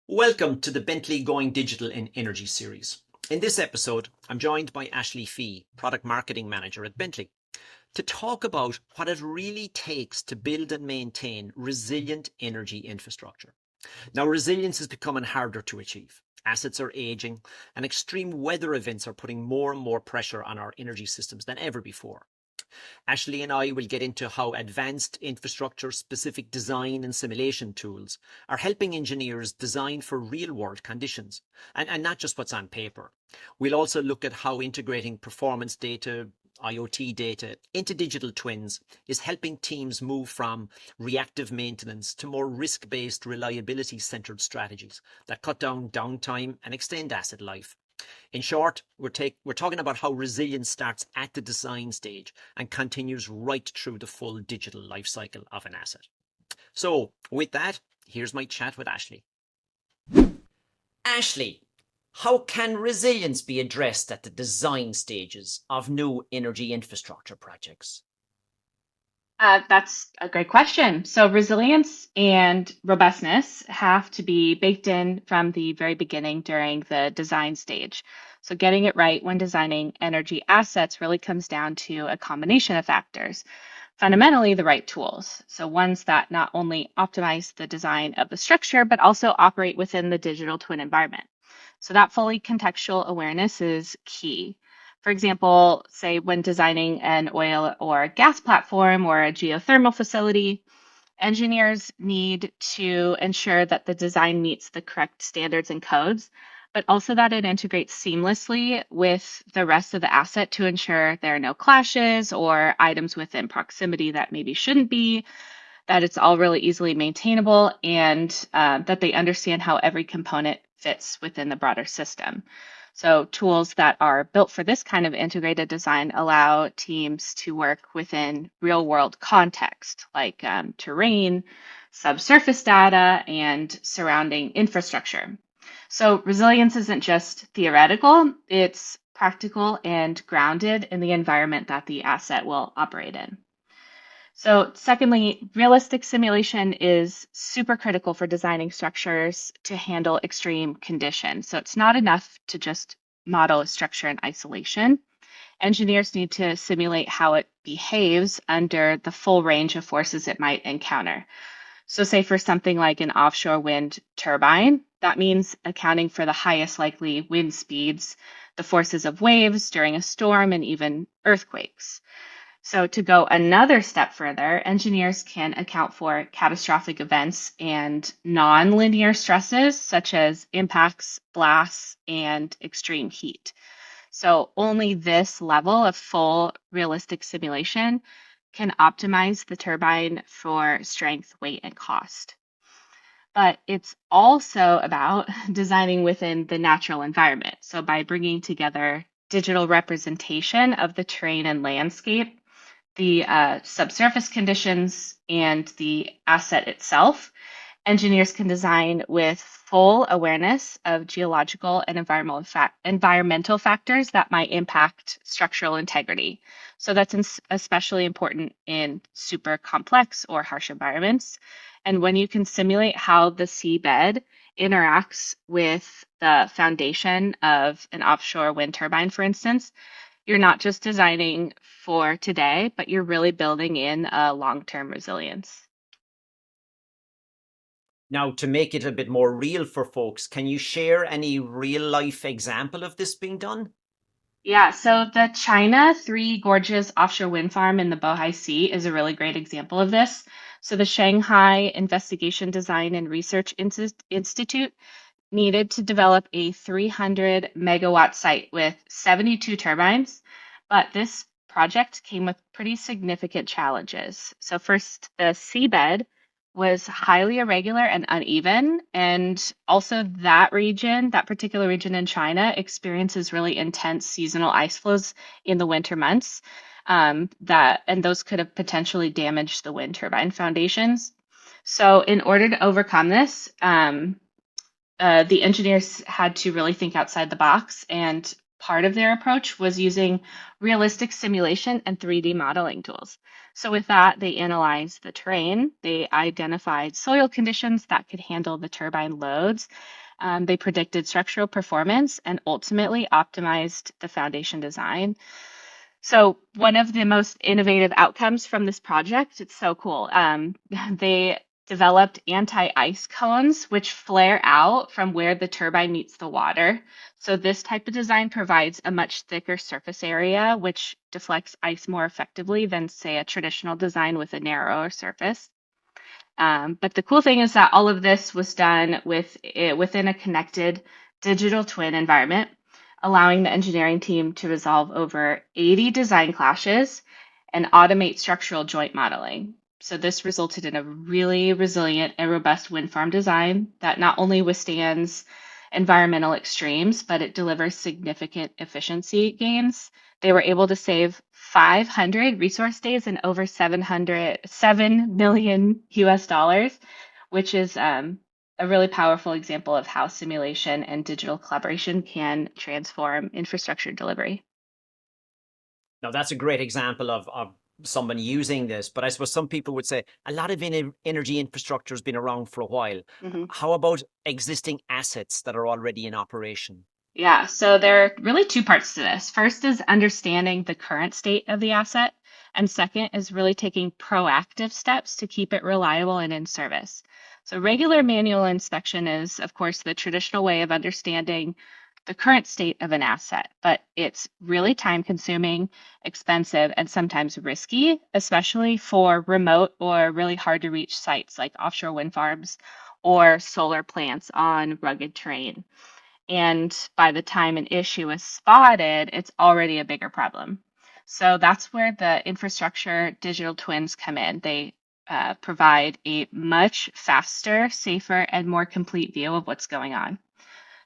Welcome to the Bentley Going Digital in Energy series. In this episode, I'm joined by Ashley Fee, Product Marketing Manager at Bentley, to talk about what it really takes to build and maintain resilient energy infrastructure. Now, resilience is becoming harder to achieve. Assets are aging, and extreme weather events are putting more and more pressure on our energy systems than ever before. Ashley and I will get into how advanced infrastructure-specific design and simulation tools are helping engineers design for real-world conditions, and not just what's on paper. We'll also look at how integrating performance data, IoT data into digital twins is helping teams move from reactive maintenance to more risk-based, reliability-centered strategies that cut down downtime and extend asset life. In short, we're talking about how resilience starts at the design stage and continues right through the full digital life cycle of an asset. So with that, here's my chat with Ashley. Ashley, how can resilience be addressed at the design stages of new energy infrastructure projects? That's a great question. So, resilience and robustness have to be baked in from the very beginning during the design stage. So, getting it right when designing energy assets really comes down to a combination of factors. Fundamentally, the right tools. So, ones that not only optimize the design of the structure, but also operate within the digital twin environment. So, that fully contextual awareness is key. For example, say when designing an oil or gas platform or a geothermal facility, engineers need to ensure that the design meets the correct standards and codes, but also that it integrates seamlessly with the rest of the asset to ensure there are no clashes or items within proximity that maybe shouldn't be, that it's all really easily maintainable, and that they understand how every component fits within the broader system. So, tools that are built for this kind of integrated design allow teams to work within real world context, like terrain, subsurface data, and surrounding infrastructure. So, resilience isn't just theoretical, it's practical and grounded in the environment that the asset will operate in. So, secondly, realistic simulation is super critical for designing structures to handle extreme conditions. So, it's not enough to just model a structure in isolation. Engineers need to simulate how it behaves under the full range of forces it might encounter. So, say for something like an offshore wind turbine, that means accounting for the highest likely wind speeds, the forces of waves during a storm, and even earthquakes. So, to go another step further, engineers can account for catastrophic events and nonlinear stresses such as impacts, blasts, and extreme heat. So, only this level of full realistic simulation can optimize the turbine for strength, weight, and cost. But it's also about designing within the natural environment. So, by bringing together digital representation of the terrain and landscape, the subsurface conditions, and the asset itself, engineers can design with full awareness of geological and environmental factors that might impact structural integrity. So that's especially important in super complex or harsh environments. And when you can simulate how the seabed interacts with the foundation of an offshore wind turbine, for instance, you're not just designing for today, but you're really building in a long-term resilience. Now, to make it a bit more real for folks, can you share any real life example of this being done? Yeah, so the China Three Gorges offshore wind farm in the Bohai Sea is a really great example of this. So the Shanghai Investigation Design and Research Institute needed to develop a 300 megawatt site with 72 turbines, but this project came with pretty significant challenges. So, first, the seabed was highly irregular and uneven, and also that particular region in China, experiences really intense seasonal ice flows in the winter months. And those could have potentially damaged the wind turbine foundations. So, in order to overcome this, the engineers had to really think outside the box, and part of their approach was using realistic simulation and 3D modeling tools. So with that, they analyzed the terrain. They identified soil conditions that could handle the turbine loads. They predicted structural performance and ultimately optimized the foundation design. So one of the most innovative outcomes from this project, it's so cool. They developed anti-ice cones, which flare out from where the turbine meets the water. So this type of design provides a much thicker surface area, which deflects ice more effectively than, say, a traditional design with a narrower surface. But the cool thing is that all of this was done within a connected digital twin environment, allowing the engineering team to resolve over 80 design clashes and automate structural joint modeling. So this resulted in a really resilient and robust wind farm design that not only withstands environmental extremes, but it delivers significant efficiency gains. They were able to save 500 resource days and over 7 million US dollars, which is a really powerful example of how simulation and digital collaboration can transform infrastructure delivery. Now, that's a great example of someone using this, but I suppose some people would say a lot of energy infrastructure has been around for a while. Mhm. How about existing assets that are already in operation? Yeah, so there are really two parts to this. First is understanding the current state of the asset, and second is really taking proactive steps to keep it reliable and in service. So, regular manual inspection is, of course, the traditional way of understanding the current state of an asset, but it's really time consuming, expensive, and sometimes risky, especially for remote or really hard to reach sites like offshore wind farms or solar plants on rugged terrain. And by the time an issue is spotted, it's already a bigger problem. So that's where the infrastructure digital twins come in. They provide a much faster, safer, and more complete view of what's going on.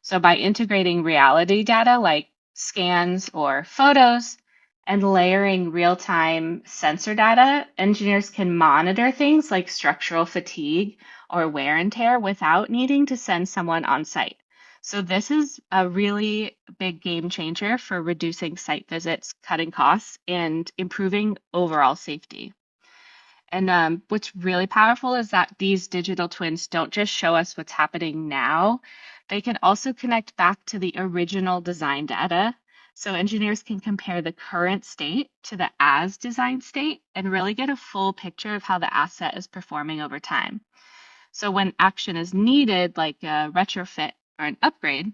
So by integrating reality data like scans or photos and layering real-time sensor data, engineers can monitor things like structural fatigue or wear and tear without needing to send someone on site. So this is a really big game changer for reducing site visits, cutting costs, and improving overall safety. And what's really powerful is that these digital twins don't just show us what's happening now, they can also connect back to the original design data. So engineers can compare the current state to the as designed state and really get a full picture of how the asset is performing over time. So when action is needed, like a retrofit or an upgrade,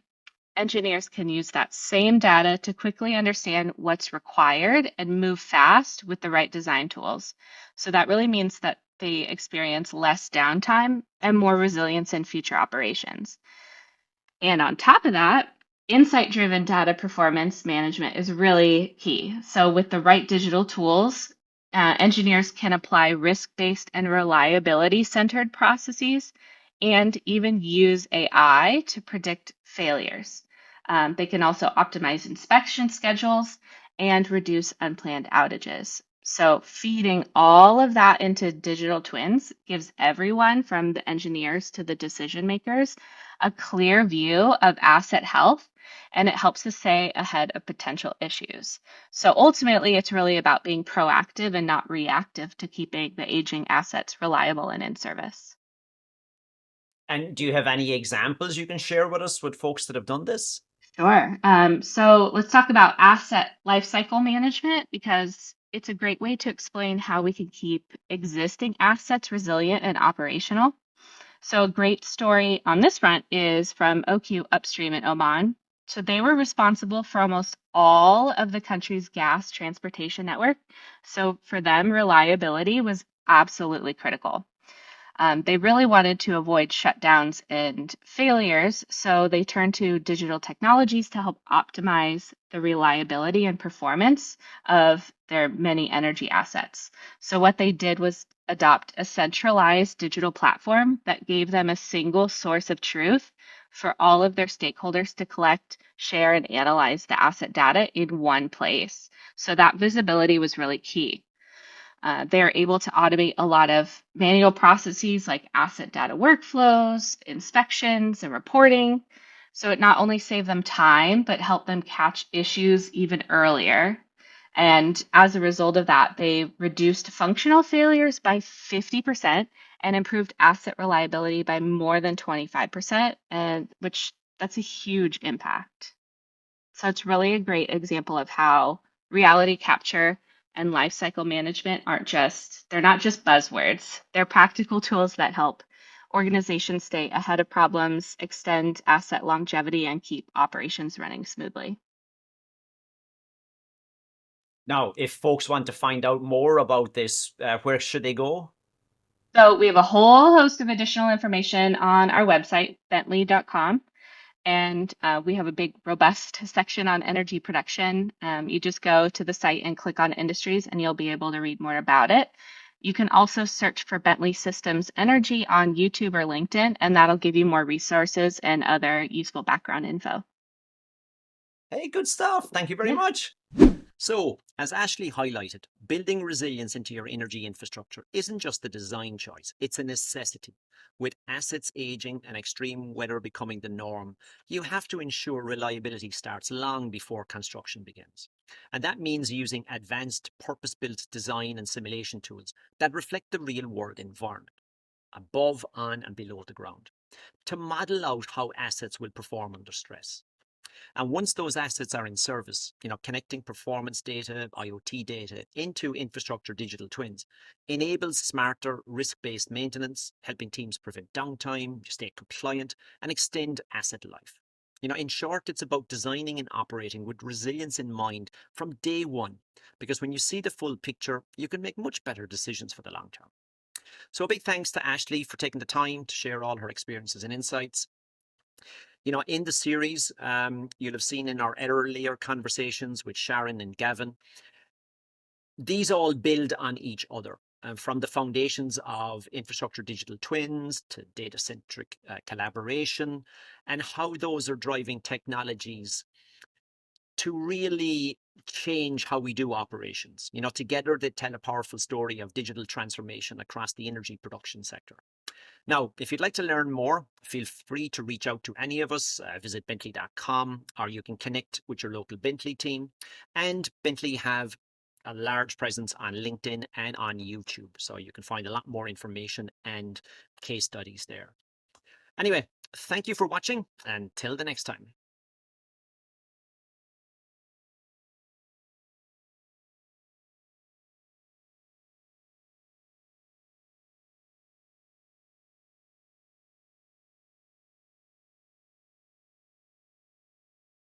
engineers can use that same data to quickly understand what's required and move fast with the right design tools. So that really means that they experience less downtime and more resilience in future operations. And on top of that, insight driven data performance management is really key. So, with the right digital tools, engineers can apply risk based and reliability centered processes and even use AI to predict failures. They can also optimize inspection schedules and reduce unplanned outages. So, feeding all of that into digital twins gives everyone from the engineers to the decision makers a clear view of asset health, and it helps us stay ahead of potential issues. So ultimately, it's really about being proactive and not reactive to keeping the aging assets reliable and in service. And do you have any examples you can share with us with folks that have done this? Sure. So let's talk about asset lifecycle management because it's a great way to explain how we can keep existing assets resilient and operational. So a great story on this front is from OQ Upstream in Oman. So they were responsible for almost all of the country's gas transportation network. So for them, reliability was absolutely critical. They really wanted to avoid shutdowns and failures, so they turned to digital technologies to help optimize the reliability and performance of their many energy assets. So, what they did was adopt a centralized digital platform that gave them a single source of truth for all of their stakeholders to collect, share, and analyze the asset data in one place. So, that visibility was really key. They're able to automate a lot of manual processes like asset data workflows, inspections, and reporting. So it not only saved them time, but helped them catch issues even earlier. And as a result of that, they reduced functional failures by 50% and improved asset reliability by more than 25%, and which that's a huge impact. So it's really a great example of how reality capture and lifecycle management they're not just buzzwords. They're practical tools that help organizations stay ahead of problems, extend asset longevity, and keep operations running smoothly. Now, if folks want to find out more about this, where should they go? So we have a whole host of additional information on our website, bentley.com. And we have a big, robust section on energy production. You just go to the site and click on industries, and you'll be able to read more about it. You can also search for Bentley Systems Energy on YouTube or LinkedIn, and that'll give you more resources and other useful background info. Hey, good stuff. Thank you very Yeah. much. So, as Ashley highlighted, building resilience into your energy infrastructure isn't just a design choice, it's a necessity. With assets aging and extreme weather becoming the norm, you have to ensure reliability starts long before construction begins. And that means using advanced purpose-built design and simulation tools that reflect the real-world environment, above, on, and below the ground, to model out how assets will perform under stress. And once those assets are in service, connecting performance data, IoT data into infrastructure digital twins enables smarter risk-based maintenance, helping teams prevent downtime, stay compliant, and extend asset life. In short, it's about designing and operating with resilience in mind from day one, because when you see the full picture, you can make much better decisions for the long term. So a big thanks to Ashley for taking the time to share all her experiences and insights. In the series, you'll have seen in our earlier conversations with Sharon and Gavin, these all build on each other. From the foundations of infrastructure digital twins to data-centric collaboration, and how those are driving technologies to really change how we do operations. Together they tell a powerful story of digital transformation across the energy production sector. Now, if you'd like to learn more, feel free to reach out to any of us. Visit bentley.com, or you can connect with your local Bentley team. And Bentley have a large presence on LinkedIn and on YouTube, so you can find a lot more information and case studies there. Anyway, thank you for watching. Until the next time.